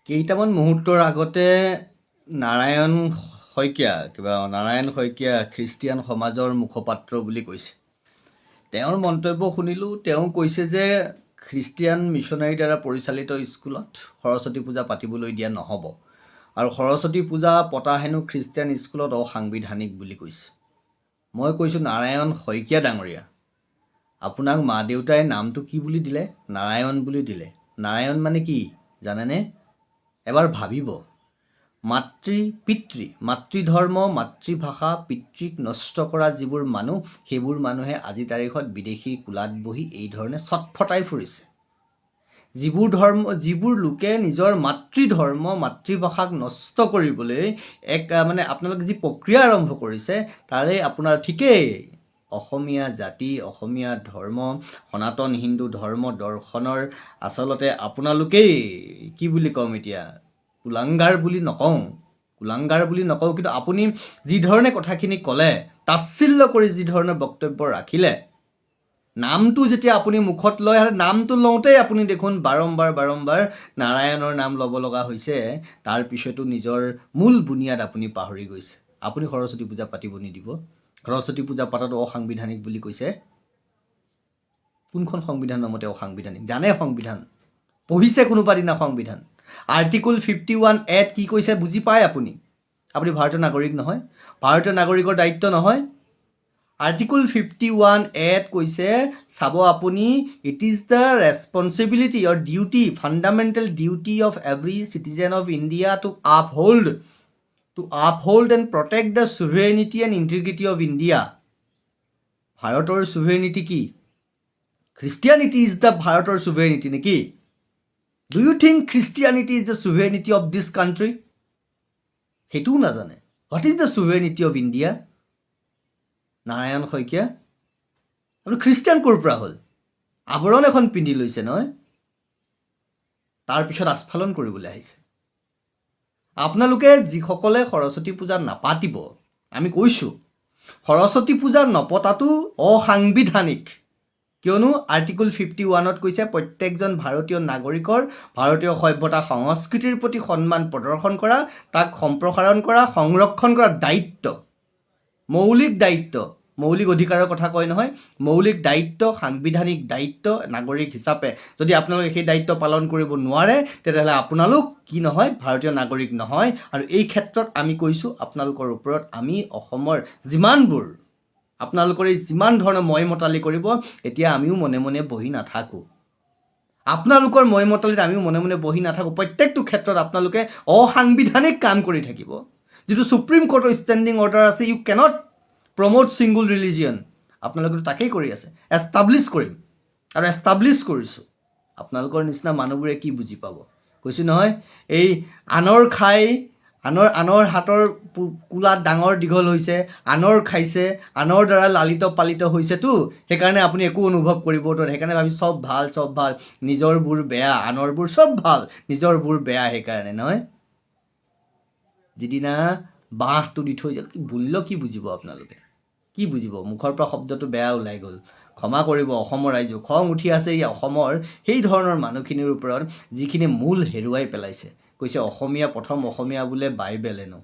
কেইটামান মুহূৰ্তৰ আগতে নাৰায়ণ শইকীয়া খ্ৰীষ্টিয়ান সমাজৰ মুখপাত্ৰ বুলি কৈছে। তেওঁৰ মন্তব্য শুনিলোঁ। তেওঁ কৈছে যে খ্ৰীষ্টিয়ান মিছনাৰীৰ দ্বাৰা পৰিচালিত স্কুলত সৰস্বতী পূজা পাতিবলৈ দিয়া নহ'ব, আৰু সৰস্বতী পূজা পতা হেনো খ্ৰীষ্টিয়ান স্কুলত অসাংবিধানিক বুলি কৈছে। মই কৈছোঁ, নাৰায়ণ শইকীয়া ডাঙৰীয়া, আপোনাক মা দেউতাই নামটো কি বুলি দিলে? নাৰায়ণ বুলি দিলে। নাৰায়ণ মানে কি জানেনে? এবাৰ ভাবিব। মাতৃধৰ্ম, মাতৃভাষা, পিতৃক নষ্ট কৰা যিবোৰ মানুহ, সেইবোৰ মানুহে আজি তাৰিখত বিদেশী কোলাত বহি এই ধৰণে ছটফটাই ফুৰিছে। যিবোৰ লোকে নিজৰ মাতৃধৰ্ম, মাতৃভাষাক নষ্ট কৰিবলৈ আপোনালোকে যি প্ৰক্ৰিয়া আৰম্ভ কৰিছে, তাৰে আপোনাৰ ঠিকেই অসমীয়া জাতি, অসমীয়া ধৰ্ম, সনাতন হিন্দু ধৰ্ম দৰ্শনৰ আচলতে আপোনালোকেই কি বুলি ক'ম এতিয়া, কুলাংগাৰ বুলি নকওঁ, কিন্তু আপুনি যি ধৰণে কথাখিনি ক'লে, তাচ্ছিল্য কৰি যি ধৰণে বক্তব্য ৰাখিলে, নামটো যেতিয়া আপুনি মুখত লয়, নামটো লওঁতেই আপুনি দেখোন বাৰম্বাৰ নাৰায়ণৰ নাম ল'ব লগা হৈছে। তাৰ পিছতো নিজৰ মূল বুনিয়াদ আপুনি পাহৰি গৈছে। আপুনি সৰস্বতী পূজা পাতিব নিদিব? সৰস্বতী পূজা পাতাটো অসাংবিধানিক বুলি কৈছে। কোনখন সংবিধানৰ মতে অসাংবিধানিক? জানে সংবিধান? পঢ়িছে কোনোবা দিনা সংবিধান? আৰ্টিকল 51A কি কৈছে বুজি পায় আপুনি? আপুনি ভাৰতীয় নাগৰিক নহয়? ভাৰতীয় নাগৰিকৰ দায়িত্ব নহয়? আৰ্টিকল 51A কৈছে, চাব আপুনি, it is the responsibility or duty, fundamental duty of every citizen of India to uphold and protect the sovereignty and integrity of India. ভাৰতৰ ছুভেৰেনিটি কি? খ্ৰীষ্টিয়ানিটি ইজ দ্য ভাৰতৰ ছুভেৰেনিটি নেকি? Do you think Christianity is the sovereignty of this country? সেইটোও নাজানে। What is the sovereignty of India? Narayan Saikia, আপুনি Christian ক'ৰ পৰা হ'ল? আৱৰণ এখন পিন্ধি লৈছে নহয়, তাৰপিছত আস্ফালন কৰিবলৈ আহিছে। আপোনালোকে যিসকলে সৰস্বতী পূজা নাপাতিব, আমি কৈছোঁ সৰস্বতী পূজা নপতাটো অসাংবিধানিক। কিয়নো আৰ্টিকল 51 কৈছে, প্ৰত্যেকজন ভাৰতীয় নাগৰিকৰ ভাৰতীয় সভ্যতা সংস্কৃতিৰ প্ৰতি সন্মান প্ৰদৰ্শন কৰা, তাক সম্প্ৰসাৰণ কৰা, সংৰক্ষণ কৰা দায়িত্ব, মৌলিক দায়িত্ব, মৌলিক অধিকাৰৰ কথা কয় নহয়, মৌলিক দায়িত্ব, সাংবিধানিক দায়িত্ব নাগৰিক হিচাপে। যদি আপোনালোকে সেই দায়িত্ব পালন কৰিব নোৱাৰে, তেতিয়াহ'লে আপোনালোক কি নহয়? ভাৰতীয় নাগৰিক নহয়। আৰু এই ক্ষেত্ৰত আমি কৈছোঁ, আপোনালোকৰ ওপৰত আমি অসমৰ আপোনালোকৰ এই যিমান ধৰণৰ মতালি কৰিব, এতিয়া আমিও মনে মনে বহি নাথাকোঁ। আপোনালোকৰ মতালিত আমিও মনে মনে বহি নাথাকোঁ। প্ৰত্যেকটো ক্ষেত্ৰত আপোনালোকে অসাংবিধানিক কাম কৰি থাকিব। যিটো সুপ্ৰিম কোৰ্টৰ ষ্টেণ্ডিং অৰ্ডাৰ আছে, you cannot promote single religion, আপোনালোকে তাকেই কৰি আছে। এষ্টাব্লিছ কৰিম আৰু এষ্টাব্লিছ কৰিছোঁ। আপোনালোকৰ নিচিনা মানুহবোৰে কি বুজি পাব? কৈছোঁ নহয়, এই আনৰ হাতৰ কোলাত ডাঙৰ দীঘল হৈছে, আনৰ খাইছে, আনৰ দ্বাৰা লালিত পালিত হৈছেতো, সেইকাৰণে আপুনি একো অনুভৱ কৰিব নোৱাৰে। সেইকাৰণে ভাবি চব ভাল, নিজৰবোৰ বেয়া, আনৰবোৰ চব ভাল, নিজৰবোৰ বেয়া। সেইকাৰণে নহয়, যিদিনা বাঁহটো দি থৈ যায়, মূল্য কি বুজিব আপোনালোকে? কি বুজিব? মুখৰ পৰা শব্দটো বেয়া ওলাই গ'ল, ক্ষমা কৰিব অসমৰ ৰাইজে। খং উঠি আছে এই অসমৰ সেই ধৰণৰ মানুহখিনিৰ ওপৰত, যিখিনি মূল হেৰুৱাই পেলাইছে। কৈছে অসমীয়া প্ৰথম অসমীয়া বোলে বাইবেল হেনো।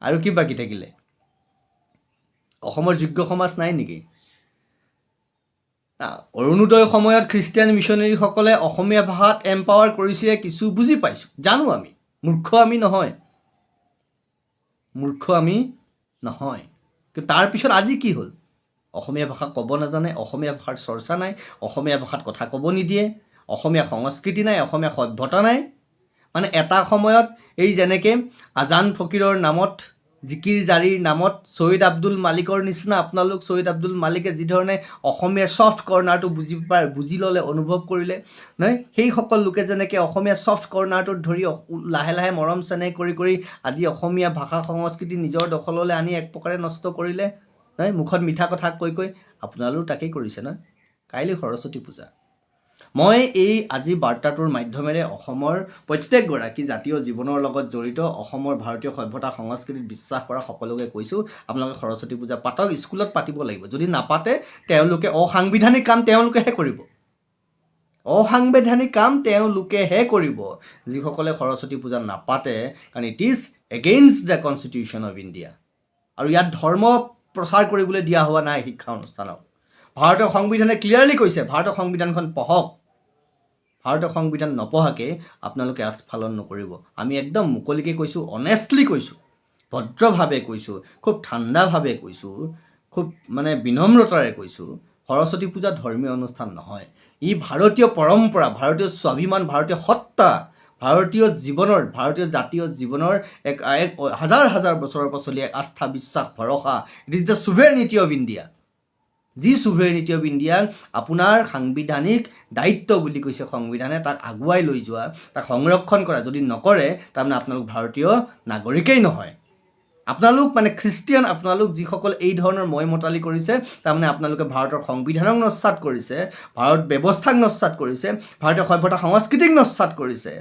আৰু কি বাকী থাকিলে? অসমৰ যোগ্য সমাজ নাই নেকি? অৰুণোদয় সময়ত খ্ৰীষ্টিয়ান মিছনেৰীসকলে অসমীয়া ভাষাত এম্পাৱাৰ কৰিছে, কিছু বুজি পাইছোঁ, জানো আমি। মূৰ্খ আমি নহয়। কিন্তু তাৰপিছত আজি কি হ'ল? অসমীয়া ভাষা ক'ব নাজানে, অসমীয়া ভাষাৰ চৰ্চা নাই, অসমীয়া ভাষাত কথা ক'ব নিদিয়ে, অসমীয়া সংস্কৃতি নাই, অসমীয়া সভ্যতা নাই। মানে এটা সময়ত এই যেনেকৈ আজান ফকীৰৰ নামত, জিকিৰ জাৰিৰ নামত ছৈয়দ আব্দুল মালিকৰ নিচিনা আপোনালোক ছৈয়দ আব্দুল মালিকে যিধৰণে অসমীয়াৰ ছফ্ট কৰ্ণাৰটো বুজি ল'লে, অনুভৱ কৰিলে নহয়, সেইসকল লোকে যেনেকৈ অসমীয়া ছফ্ট কৰ্ণাৰটোত ধৰি লাহে লাহে মৰম চেনেহ কৰি আজি অসমীয়া ভাষা সংস্কৃতি নিজৰ দখললৈ আনি এক প্ৰকাৰে নষ্ট কৰিলে নহয়, মুখত মিঠা কথা কৈ আপোনালোক তাকেই কৰিছে নহয়। কাইলৈ সৰস্বতী পূজা। মই এই আজি বাৰ্তাটোৰ মাধ্যমেৰে অসমৰ প্ৰত্যেকগৰাকী জাতীয় জীৱনৰ লগত জড়িত, অসমৰ ভাৰতীয় সভ্যতা সংস্কৃতিত বিশ্বাস কৰা সকলোকে কৈছোঁ, আপোনালোকে সৰস্বতী পূজা পাতক, স্কুলত পাতিব লাগিব। যদি নাপাতে, তেওঁলোকে অসাংবিধানিক কাম তেওঁলোকেহে কৰিব। অসাংবিধানিক কাম তেওঁলোকেহে কৰিব যিসকলে সৰস্বতী পূজা নাপাতে, কাৰণ it is against the constitution of India. আৰু ইয়াত ধৰ্ম প্ৰচাৰ কৰিবলৈ দিয়া হোৱা নাই শিক্ষা অনুষ্ঠানক। ভাৰতীয় সংবিধানে ক্লিয়াৰলি কৈছে ভাৰতীয় সংবিধানখন পঢ়ক। ভাৰতীয় সংবিধান নপঢ়াকৈ আপোনালোকে আস্ফালন নকৰিব। আমি একদম মুকলিকৈ কৈছোঁ, অনেষ্টলি কৈছোঁ, ভদ্ৰভাৱে কৈছোঁ, খুব ঠাণ্ডাভাৱে কৈছোঁ, খুব বিনম্ৰতাৰে কৈছোঁ, সৰস্বতী পূজা ধৰ্মীয় অনুষ্ঠান নহয়। ই ভাৰতীয় পৰম্পৰা, ভাৰতীয় স্বাভিমান, ভাৰতীয় সত্তা, ভাৰতীয় জীৱনৰ, ভাৰতীয় জাতীয় জীৱনৰ এক হাজাৰ হাজাৰ বছৰৰ পৰা চলি আস্থা, বিশ্বাস, ভৰসা। It is the sovereignty of India. যি ছুভেৰেনিটি অফ ইণ্ডিয়াক আপোনাৰ সাংবিধানিক দায়িত্ব বুলি কৈছে সংবিধানে, তাক আগুৱাই লৈ যোৱা, তাক সংৰক্ষণ কৰা। যদি নকৰে তাৰমানে আপোনালোক ভাৰতীয় নাগৰিকেই নহয়। আপোনালোক খ্ৰীষ্টিয়ান, আপোনালোক যিসকল এই ধৰণৰ মতালি কৰিছে, তাৰমানে আপোনালোকে ভাৰতৰ সংবিধানক নস্যাৎ কৰিছে, ভাৰত ব্যৱস্থাক নস্যাৎ কৰিছে, ভাৰতীয় সভ্যতা সংস্কৃতিক নস্যাৎ কৰিছে।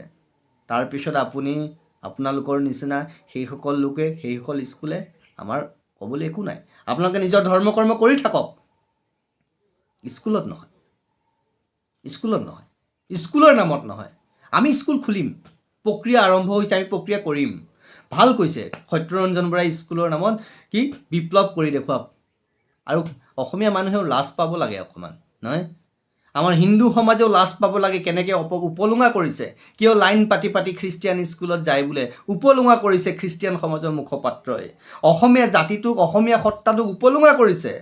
তাৰপিছত আপোনালোকৰ নিচিনা সেইসকল লোকে, সেইসকল স্কুলে আমাৰ ক'বলৈ একো নাই। আপোনালোকে নিজৰ ধৰ্ম কৰ্ম কৰি থাকক, স্কুলত নহয়, স্কুলত নহয়, স্কুলৰ নামত নহয়। আমি স্কুল খুলিম, প্ৰক্ৰিয়া আৰম্ভ হৈছে, আমি প্ৰক্ৰিয়া কৰিম। ভাল কৈছে সত্যৰঞ্জন বৰাই স্কুলৰ নামত কি বিপ্লৱ কৰি দেখুৱাওক। আৰু অসমীয়া মানুহেও লাজ পাব লাগে অকণমান, নহয়? আমাৰ হিন্দু সমাজেও লাজ পাব লাগে। কেনেকৈ উপলুঙা কৰিছে, কিয় লাইন পাতি পাতি খ্ৰীষ্টিয়ান স্কুলত যায় বোলে উপলুঙা কৰিছে খ্ৰীষ্টিয়ান সমাজৰ মুখপাত্ৰই। অসমীয়া জাতিটোক, অসমীয়া সত্তাটোক উপলুঙা কৰিছে।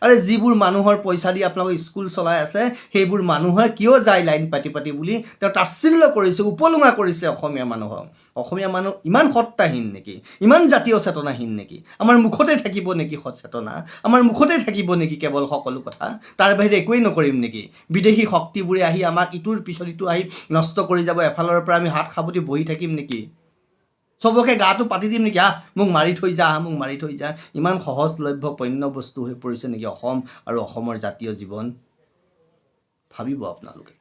আৰে যিবোৰ মানুহৰ পইচা দি আপোনালোকে স্কুল চলাই আছে, সেইবোৰ মানুহে কিয় যায় লাইন পাতি পাতি বুলি তেওঁ তাচ্ছিল্য কৰিছে, উপলুঙা কৰিছে অসমীয়া মানুহক। অসমীয়া মানুহ ইমান সত্তাহীন নেকি, ইমান জাতীয় চেতনাহীন নেকি? আমাৰ মুখতে থাকিব নেকি সচেতনা? আমাৰ মুখতে থাকিব নেকি কেৱল সকলো কথা? তাৰ বাহিৰে একোৱেই নকৰিম নেকি? বিদেশী শক্তিবোৰে আহি আমাক ইটোৰ পিছত ইটো আহি নষ্ট কৰি যাব, এফালৰ পৰা আমি হাত সাৱটি বহি থাকিম নেকি? চবকে গাটো পাতি দিম নেকি? মোক মাৰি থৈ যা, মোক মাৰি থৈ যা। ইমান সহজলভ্য পণ্য বস্তু হৈ পৰিছে নেকি অসম আৰু অসমৰ জাতীয় জীৱন? ভাবিব আপোনালোকে।